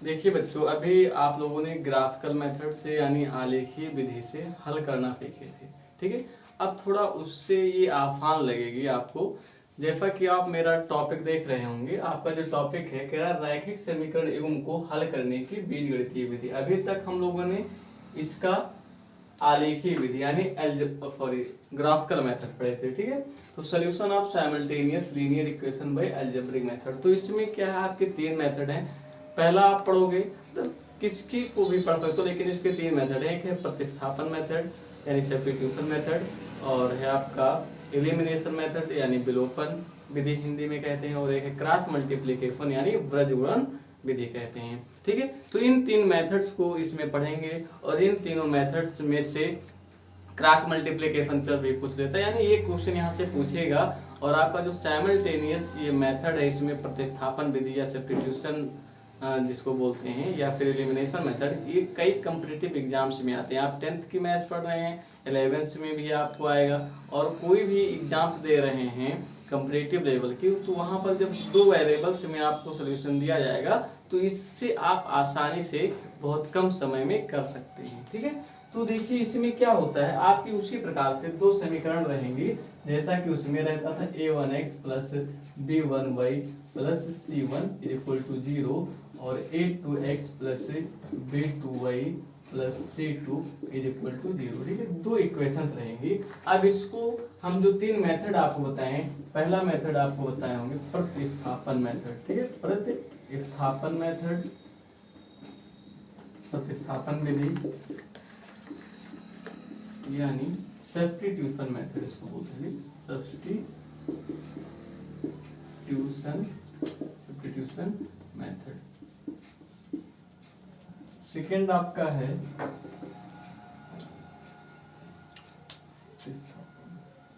देखिए बच्चों, अभी आप लोगों ने ग्राफिकल मेथड से यानी आलेखीय विधि से हल करना सीखे थे, ठीक है। अब थोड़ा उससे ये आसान लगेगी आपको। जैसा कि आप मेरा टॉपिक देख रहे होंगे, आपका जो टॉपिक है कह रहा है रैखिक समीकरण एवं को हल करने की बीजगणितीय विधि। अभी तक हम लोगों ने इसका आलेखीय विधि यानी ग्राफिकल मेथड पढ़े थे, ठीक है। तो solution of simultaneous linear equation by algebraic method. तो इसमें क्या है, आपके तीन मेथड हैं। पहला आप पढ़ोगे तो किसकी को भी पढ़ सकते हो, लेकिन इसके तीन मेथड है। एक है प्रतिस्थापन मेथड यानी सब्स्टिट्यूशन मेथड, और है आपका एलिमिनेशन मेथड यानी विलोपन विधि हिंदी में कहते हैं, और एक है क्रॉस मल्टीप्लिकेशन यानी वृज्जगुणन विधि कहते हैं, ठीक है। तो इन तीन मेथड्स को इसमें पढ़ेंगे, और इन तीनों मेथड्स में से क्रॉस मल्टीप्लिकेशन पर भी पूछ लेता है, यानी ये क्वेश्चन यहाँ से पूछेगा। और आपका जो साइमल्टेनियस ये मेथड है, इसमें प्रतिस्थापन विधि या सब्स्टिट्यूशन जिसको बोलते हैं, या फिर एलिमिनेशन मेथड, ये कई कॉम्पिटिटिव एग्जाम्स में आते हैं। आप 10th की मैथ्स पढ़ रहे हैं, 11th में भी आपको आएगा, और कोई भी एग्जाम्स दे रहे हैं कॉम्पिटिटिव लेवल की, तो वहाँ पर जब दो वेरिएबल्स में आपको सोल्यूशन दिया जाएगा, तो इससे आप आसानी से बहुत कम समय में कर सकते हैं, ठीक है। तो देखिए इसमें क्या होता है, आपकी उसी प्रकार से दो समीकरण रहेंगे जैसा कि उसमें रहता था a1x plus b1y plus c1 equal to 0, और a2x plus b2y plus c2 equal to 0, ठीक है। दो इक्वेशंस रहेंगी। अब इसको हम जो तीन मेथड आपको बताएं, पहला मेथड आपको बताए होंगे प्रतिस्थापन मेथड, ठीक है। प्रतिस्थापन मेथड, प्रतिस्थापन विधि यानी सब्स्टिट्यूशन मेथड इसको बोलते हैं, सब्स्टिट्यूशन मेथड। सेकंड आपका है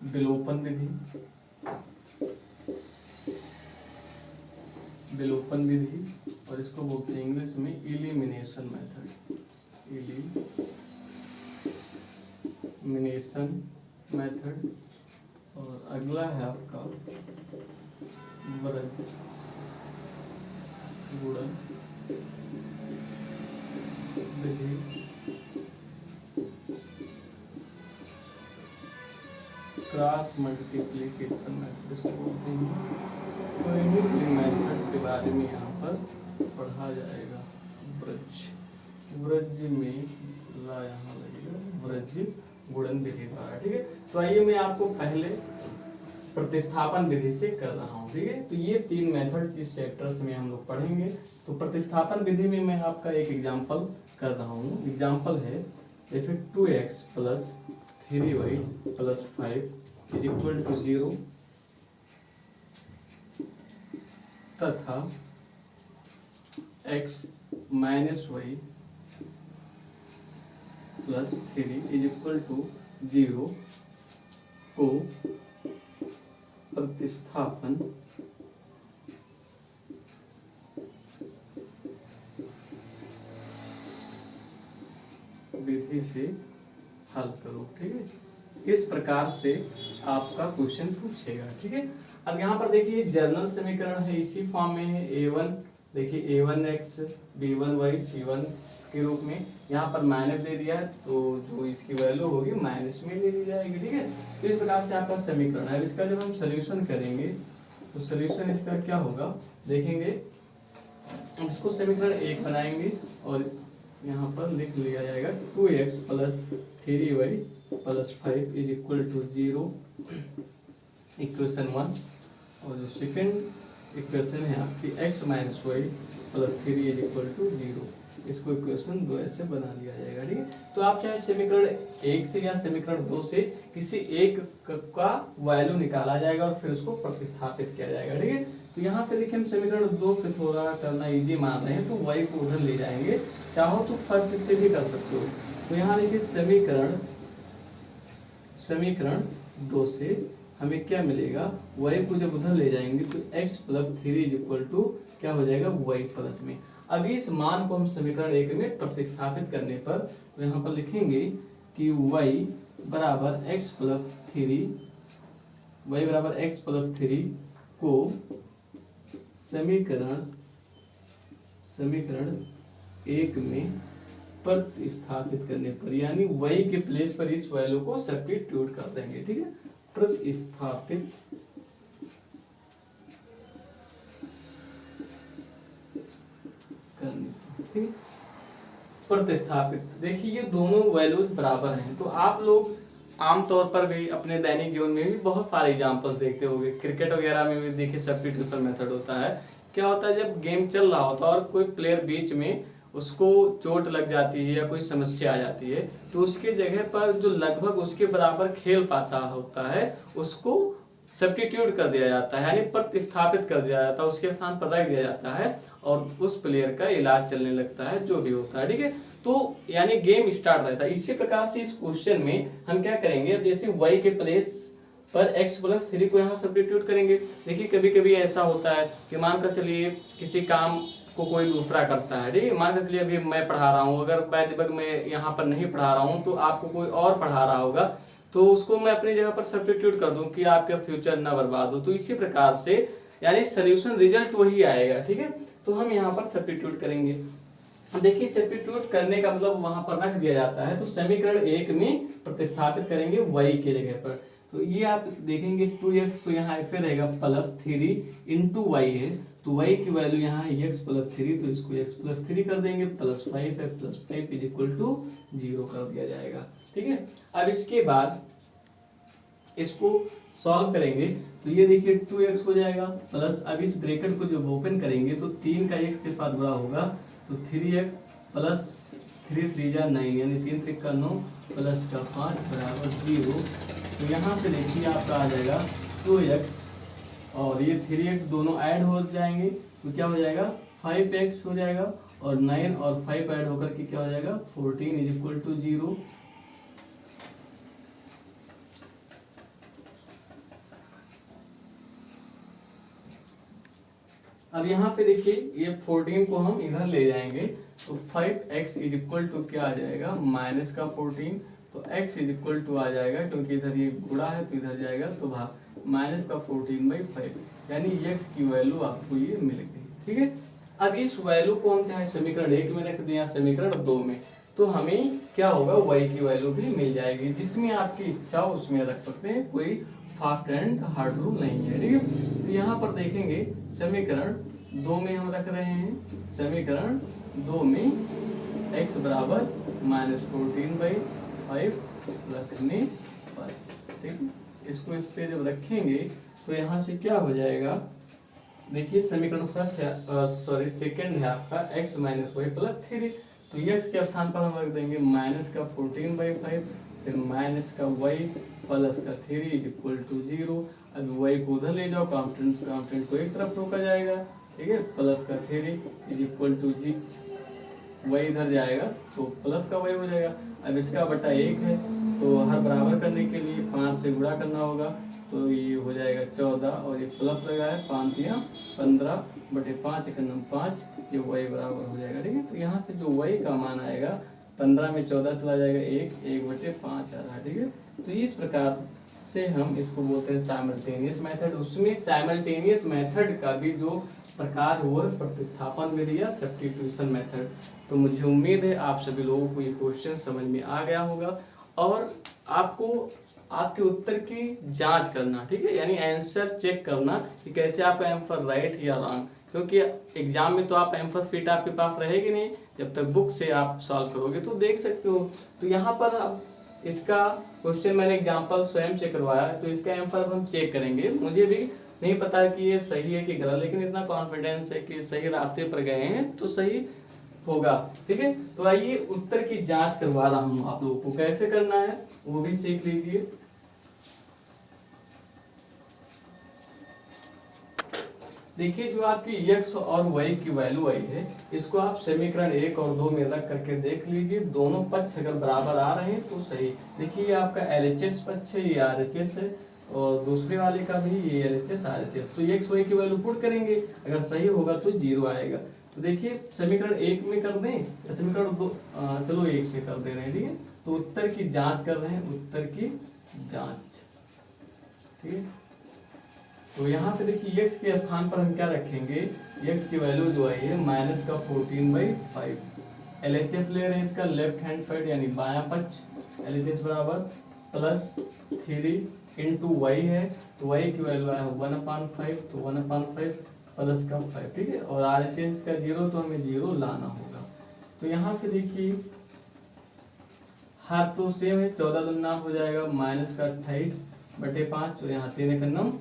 विलोपन विधि, विलोपन विधि, और इसको बोलते हैं इंग्लिश में एलिमिनेशन मेथड, एलिमिनेशन मेथड। और अगला है आपका वृज्जगुणन विधि, क्रॉस मल्टीप्लिकेशन मेथड इसको बोलते हैं। तो इन मेथड्स के बारे में यहाँ पर पढ़ा जाएगा। वृज्ज में ला यहाँ लगेगा वृज्जगुणन विधि द्वारा, ठीक है। तो आइए मैं आपको पहले प्रतिस्थापन विधि से कर रहा हूँ, ठीक है। तो ये तीन मेथड्स इस चैप्टर्स में हम लोग पढ़ेंगे। तो प्रतिस्थापन विधि में मैं आपका एक एग्जांपल कर रहा हूँ। एग्जांपल है जैसे 2x plus 3y plus 5 is equal to 0, तथा x minus y plus 3 is equal to 0 को प्रतिस्थापन विधि से हल करो, ठीक है। इस प्रकार से आपका क्वेश्चन पूछेगा, ठीक है। अब यहाँ पर देखिए जनरल समीकरण है, इसी फॉर्म में है। a1 देखिए a1x b1y c1 के रूप में, यहाँ पर माइनस दे दिया, तो जो इसकी वैल्यू होगी माइनस में ले ली जाएगी, ठीक है। तो इस प्रकार से आपका समीकरण है। इसका जब हम सोल्यूशन करेंगे तो सोल्यूशन इसका क्या होगा देखेंगे। इसको समीकरण 1 बनाएंगे, और यहाँ पर लिख लिया जाएगा 2x plus 3y plus 5 is equal to 0, equation 1। और जो सेकेंड इक्वेशन है आपकी x minus y plus 3 is equal to 0, इसको इक्वेशन 2 ऐसे बना लिया जाएगा, ठीक है। तो आप चाहे समीकरण 1 से या समीकरण 2 से किसी एक का वैल्यू निकाला जाएगा और फिर उसको प्रतिस्थापित किया जाएगा, ठीक है। तो यहाँ पे देखिए हम समीकरण 2 से थोड़ा करना इजी मान रहे हैं, तो y को उधर ले जाएंगे, चाहो तो फर्स्ट से भी कर सकते हो। तो यहाँ देखिए समीकरण 2 से हमें क्या मिलेगा, y को जब उधर ले जाएंगे तो x plus 3 is equal to क्या हो जाएगा y प्लस में। अब इस मान को हम समीकरण 1 में प्रतिस्थापित करने पर तो यहाँ पर लिखेंगे कि y बराबर x प्लस 3 को समीकरण 1 में प्रतिस्थापित करने पर, यानी y के प्लेस पर इस वैल्यू को सब्स्टिट्यूट कर देंगे। ठीक है, प्रतिस्थापित करने पर, ठीक है, प्रतिस्थापित। देखिए ये दोनों वैल्यूज बराबर हैं, तो आप लोग आमतौर पर भी अपने दैनिक जीवन में भी बहुत सारे एग्जांपल्स देखते होंगे, क्रिकेट वगैरह में भी देखिए सब्स्टिट्यूशन मेथड होता है। क्या होता है, जब गेम चल रहा होता है और कोई प्लेयर बीच में उसको चोट लग जाती है या कोई समस्या आ जाती है, तो उसके जगह पर जो लगभग उसके बराबर खेल पाता होता है उसको सब्स्टिट्यूट कर दिया जाता है, यानी प्रतिस्थापित कर दिया जाता है, उसके स्थान पर रख दिया जाता है और उस प्लेयर का इलाज चलने लगता है, जो भी होता है। ठीक है, तो यानी गेम स्टार्ट रहता है। इसी प्रकार से इस क्वेश्चन में हम क्या करेंगे, अब जैसे y के प्लेस पर x+3 को यहाँ सब्स्टिट्यूट करेंगे। देखिए कभी कभी ऐसा होता है कि मानकर चलिए किसी काम को कोई दूसरा करता है, ठीक है, मानकर चलिए अभी मैं पढ़ा रहा हूँ, अगर बाय द वे मैं यहाँ पर नहीं पढ़ा रहा हूँ तो आपको कोई और पढ़ा रहा होगा, तो उसको मैं अपनी जगह पर सब्स्टिट्यूट कर दूं कि आपका फ्यूचर ना बर्बाद हो। तो इसी प्रकार से यानी सोल्यूशन रिजल्ट वही आएगा। ठीक है, तो हम यहाँ पर सब्स्टिट्यूट करेंगे। देखिए सब्स्टिट्यूट करने का मतलब वहां पर रख दिया जाता है, तो समीकरण 1 में प्रतिस्थापित करेंगे y के जगह पर। तो ये आप देखेंगे 2x, तो यहाँ फिर रहेगा +3 इंटू वाई है, तो y की वैल्यू यहाँ है x+3, तो इसको x+3 कर देंगे, +5 है, +5 = 0 कर दिया जाएगा। ठीक है, अब इसके बाद इसको सॉल्व करेंगे, तो ये देखिए 2x हो जाएगा प्लस, अब इस ब्रैकेट को जब ओपन करेंगे तो 3 का x के साथ बड़ा होगा, तो 3x प्लस 3 3 जा 9, यानी 3 3 का 9 प्लस का 5 बराबर 0। तो यहाँ पे देखिए आपका आ जाएगा 2x और ये 3x दोनों ऐड हो जाएंगे, तो क्या हो जाएगा 5x हो जाएगा, और 9 और 5 ऐड होकर के क्या हो जाएगा 14 = 0। अब यहाँ पे देखिए ये 14 को हम इधर ले जाएंगे, तो 5x = क्या आ जाएगा -14, तो x आ जाएगा, क्योंकि इधर ये गुणा है तो इधर जाएगा, तो भाग -14/5, यानी x की वैल्यू आपको ये मिल गई। ठीक है, अब इस वैल्यू को हम चाहे समीकरण 1 में रख दें या समीकरण 2 में, तो हमें क्या होगा y की वैल्यू भी मिल जाएगी, जिसमें आपकी इच्छा हो उसमें रख सकते हैं, कोई फास्ट एंड हार्ड रूल नहीं है। ठीक है, तो यहाँ पर देखेंगे समीकरण 2 में हम रख रहे हैं, समीकरण 2 में x बराबर -14/5 रखने पर। ठीक है, इसको इस पे जब रखेंगे तो यहाँ से क्या हो जाएगा, देखिए समीकरण फर्स्ट है सेकंड है आपका x - y+3, तो x के स्थान पर हम रख देंगे -14/5, फिर -y प्लस का 3 = 0। अब y को उधर ले जाओ, कांस्टेंट को एक तरफ रोका जाएगा। ठीक है, प्लस का 3 = g, y इधर जाएगा तो प्लस का y हो जाएगा। अब इसका बटा 1 है, तो हर बराबर करने के लिए 5 से गुणा करना होगा, तो ये हो जाएगा 14, और ये प्लस लगा है 5 या 15/5 5, ये y बराबर हो जाएगा। ठीक है, तो यहाँ से जो y का मान आएगा 15 में 14 चला जाएगा, 1/5 आ रहा है। ठीक है, तो इस प्रकार से हम इसको बोलते हैं साइमल्टेनियस मेथड। उसमें साइमल्टेनियस मेथड का भी जो प्रकार हुआ है प्रतिस्थापन विधि या सब्स्टिट्यूशन मेथड। तो मुझे उम्मीद है आप सभी लोगों को ये क्वेश्चन समझ में आ गया होगा, और आपको आपके उत्तर की जांच करना, ठीक है, यानी आंसर चेक करना कि कैसे आपका आंसर राइट या रॉन्ग, क्योंकि एग्जाम में तो आप आंसर फिट आपके पास रहेगी नहीं जब तक बुक से आप सॉल्व करोगे, तो देख सकते हो। तो यहाँ पर अब इसका क्वेश्चन मैंने एग्जाम्पल स्वयं से करवाया, तो इसका आंसर अब हम चेक करेंगे। मुझे भी नहीं पता कि ये सही है कि गलत, लेकिन इतना कॉन्फिडेंस है कि सही रास्ते पर गए हैं तो सही होगा। ठीक है, तो आइए उत्तर की जांच करवा रहा हूं आप लोगों को, कैसे करना है वो भी सीख लीजिए। देखिए जो आपकी x और y की वैल्यू आई है, इसको आप समीकरण 1 और 2 में रख करके देख लीजिए, दोनों पक्ष अगर बराबर आ रहे हैं तो सही। देखिए आपका LHS पक्ष है, ये RHS है, और दूसरे वाले का भी ये LHS RHS, तो x y की वैल्यू पुट करेंगे, अगर सही होगा तो 0 आएगा। तो देखिए समीकरण 1 में कर दें या समीकरण 2, चलो 1 में कर दे रहे हैं। ठीक है, तो उत्तर की जांच कर रहे हैं, उत्तर की जांच। ठीक है, तो यहाँ पे देखिए x के स्थान पर हम क्या रखेंगे, x की वैल्यू जो आई है -14/5, LHF ले रहे हैं इसका लेफ्ट हैंड साइड यानी बायां पक्ष, LHS बराबर +3 इंटू वाई है, तो वाई की वैल्यू आया 1/5, तो 1/5 प्लस का 5, ठीक है। और RHS का 0 तो हमें 0 लाना होगा। तो यहाँ से देखिए हाथ तो सेम है, 14 दूना हो जाएगा -28/5, तो यहाँ 3 का नम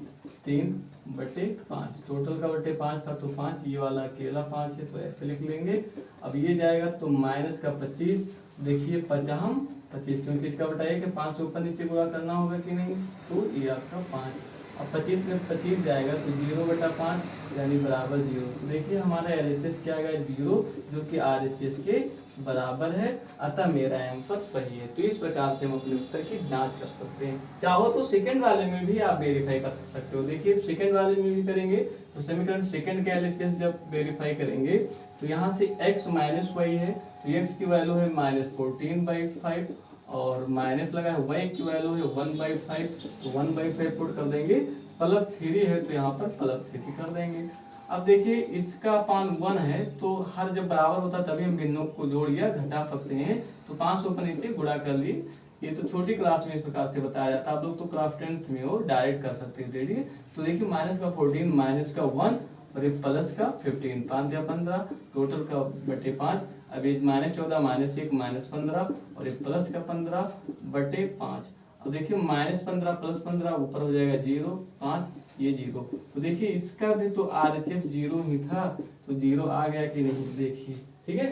3/5, टोटल का बटे 5 था तो 5, ये वाला अकेला 5 है तो ऐसे लिख लेंगे। अब ये जाएगा तो -25, देखिए 25 क्योंकि इसका बटा है कि 5 से ऊपर नीचे गुणा करना होगा कि नहीं, तो ये आपका 5। अब 25 में 25 जाएगा तो 0/5 यानी बराबर 0। तो देखिए हमारा LHS क्या आ गया 0, जो कि RHS के बराबर है, अतः मेरा आंसर सही है। तो इस प्रकार से हम अपने उत्तर की जांच कर सकते हैं। चाहो तो सेकंड वाले में भी आप वेरीफाई कर सकते हो। देखिए सेकंड वाले में भी करेंगे तो समीकरण सेकंड का LHS जब वेरीफाई करेंगे तो यहाँ से x माइनस वाई है, तो x की वैल्यू है -14/5 और माइनस लगा है, y की वैल्यू है 1/5, तो 1/5 पुट कर देंगे, +3 है तो यहाँ पर +3 कर देंगे। अब देखिए इसका पान 1 है तो हर जब बराबर होता तभी हम भिन्नों को जोड़ या घटा सकते हैं, तो 5 से ऊपर नीचे गुणा कर लिए। ये तो छोटी क्लास में इस प्रकार से बताया जाता है, आप लोग तो क्लास 10th में हो डायरेक्ट कर सकते हैं। देखिए तो देखिए -14 -1 और ये प्लस का 15, 5 या 15, टोटल का बटे 5। अब ये -14 -1 -15 और ये प्लस का 15/5। अब देखिए -15 + 15 ऊपर हो जाएगा 0, 5 ये 0। तो देखिए इसका भी तो RHS 0 ही था, तो 0 आ गया कि नहीं देखिए, ठीक है।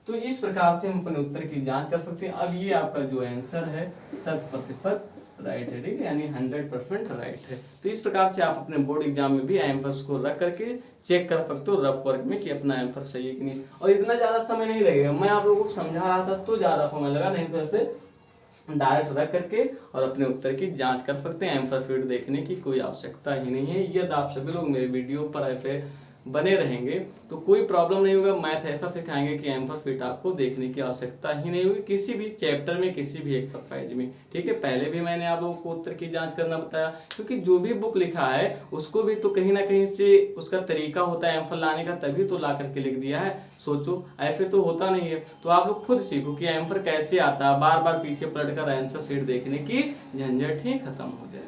तो इस प्रकार से हम अपने उत्तर की जांच कर सकते हैं। अब ये आपका जो आंसर है 100% राइट है, ठीक है, यानी 100% राइट है। तो इस प्रकार से आप अपने बोर्ड एग्जाम में भी आंसर्स को रख करके चेक कर सकते हो रफ वर्क में कि अपना आंसर सही है कि नहीं। और इतना ज्यादा समय नहीं लगेगा, मैं आप लोगों को समझा रहा था तो ज्यादा समय लगा, नहीं तो ऐसे डायरेक्ट रख करके और अपने उत्तर की जांच कर सकते हैं। आंसर शीट देखने की कोई आवश्यकता ही नहीं है। यदि आप सभी लोग मेरे वीडियो पर ऐसे बने रहेंगे तो कोई प्रॉब्लम नहीं होगा। मैथ ऐसा सिखाएंगे कि आंसर शीट आपको देखने की आवश्यकता ही नहीं होगी किसी भी चैप्टर में, किसी भी एक्सरसाइज में, ठीक है। पहले भी मैंने आप लोगों को उत्तर की जांच करना बताया, क्योंकि जो भी बुक लिखा है उसको भी तो कहीं ना कहीं से उसका तरीका होता है आंसर लाने का, तभी तो ला करके लिख दिया है। सोचो ऐसे तो होता नहीं है। तो आप लोग खुद सीखो कि आंसर कैसे आता है, बार बार पीछे पलट कर आंसर शीट देखने की झंझट ही खत्म हो जाए।